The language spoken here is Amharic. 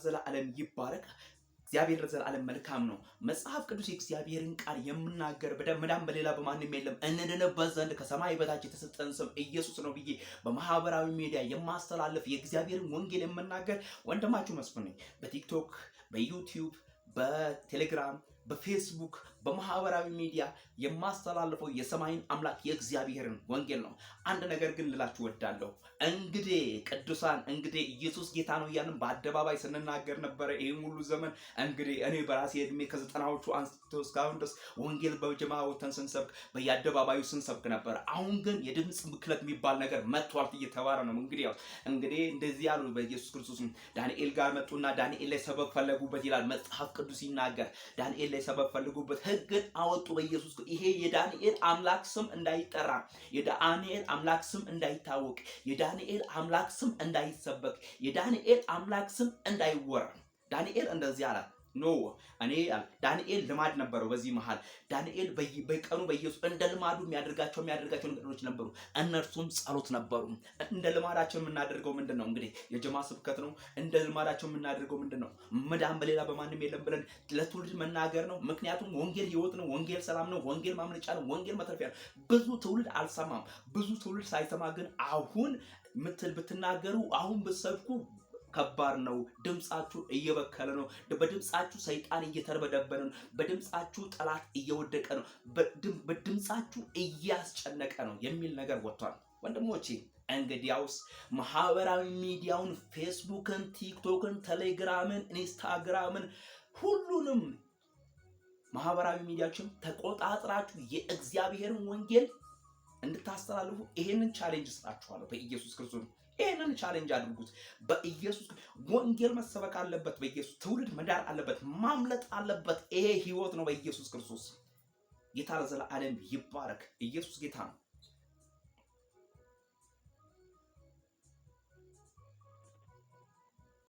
ለዘላለም ይባረክ። እግዚአብሔር ለዘላለም መልካም ነው። መጽሐፍ ቅዱስ የእግዚአብሔርን ቃል የምናገር መዳን በሌላ በማንም የለም እንድንበት ዘንድ ከሰማይ በታች የተሰጠን ስም ኢየሱስ ነው ብዬ በማህበራዊ ሚዲያ የማስተላለፍ የእግዚአብሔርን ወንጌል የምናገር ወንድማችሁ መስፍን ነኝ። በቲክቶክ፣ በዩቲዩብ፣ በቴሌግራም፣ በፌስቡክ፣ በማህበራዊ ሚዲያ የማስተላልፈው የሰማይን አምላክ የእግዚአብሔርን ወንጌል ነው። አንድ ነገር ግን ልላችሁ ወዳለሁ። እንግዲህ ቅዱሳን እንግዲህ ኢየሱስ ጌታ ነው እያልን በአደባባይ ስንናገር ነበረ ይህን ሁሉ ዘመን። እንግዲህ እኔ በራሴ እድሜ ከ90ዎቹ አንስቶ እስካሁን ድረስ ወንጌል በጀማ ወተን ስንሰብክ በየአደባባዩ ስንሰብክ ነበር። አሁን ግን የድምፅ ብክለት የሚባል ነገር መጥቷል እየተባለ ነው። እንግዲህ እንደዚህ ያሉ በኢየሱስ ክርስቶስ ዳንኤል ጋር መጡና ዳንኤል ላይ ሰበብ ፈለጉበት ይላል መጽሐፍ ቅዱስ ይናገር። ዳንኤል ላይ ሰበብ ፈልጉበት ህግን አወጡ በኢየሱስ። ይሄ የዳንኤል አምላክ ስም እንዳይጠራ፣ የዳንኤል አምላክ ስም እንዳይታወቅ፣ የዳንኤል አምላክ ስም እንዳይሰበክ፣ የዳንኤል አምላክ ስም እንዳይወራ ዳንኤል እንደዚህ አለ። ኖ እኔ ዳንኤል ልማድ ነበረው። በዚህ መሃል ዳንኤል በቀኑ በኢየሱስ እንደ ልማዱ የሚያደርጋቸው ነገሮች ነበሩ። እነርሱም ጸሎት ነበሩ። እንደ ልማዳቸው የምናደርገው ምንድነው? እንግዲህ የጀማ ስብከት ነው። እንደ ልማዳቸው የምናደርገው ምንድነው? መዳን በሌላ በማንም የለም ብለን ለትውልድ መናገር ነው። ምክንያቱም ወንጌል ህይወት ነው። ወንጌል ሰላም ነው። ወንጌል ማምለጫ ነው። ወንጌል መትረፊያ ነው። ብዙ ትውልድ አልሰማም። ብዙ ትውልድ ሳይሰማ ግን አሁን ብትናገሩ፣ አሁን ብትሰብኩ ከባድ ነው። ድምጻችሁ እየበከለ ነው። በድምጻችሁ ሰይጣን እየተርበደበነ ነው። በድምጻችሁ ጠላት እየወደቀ ነው። በድምጻችሁ እያስጨነቀ ነው የሚል ነገር ወጥቷል። ወንድሞቼ እንግዲያውስ ማህበራዊ ሚዲያውን ፌስቡክን፣ ቲክቶክን፣ ቴሌግራምን፣ ኢንስታግራምን ሁሉንም ማህበራዊ ሚዲያችን ተቆጣጥራችሁ የእግዚአብሔርን ወንጌል እንድታስተላልፉ ይሄንን ቻሌንጅ ስጣችኋለሁ በኢየሱስ ክርስቶስ። ይሄንን ቻሌንጅ አድርጉት። በኢየሱስ ወንጌል መሰበክ አለበት። በኢየሱስ ትውልድ መዳር አለበት፣ ማምለጥ አለበት። ይሄ ህይወት ነው በኢየሱስ ክርስቶስ። ጌታ ለዘላለም ይባረክ። ኢየሱስ ጌታ ነው።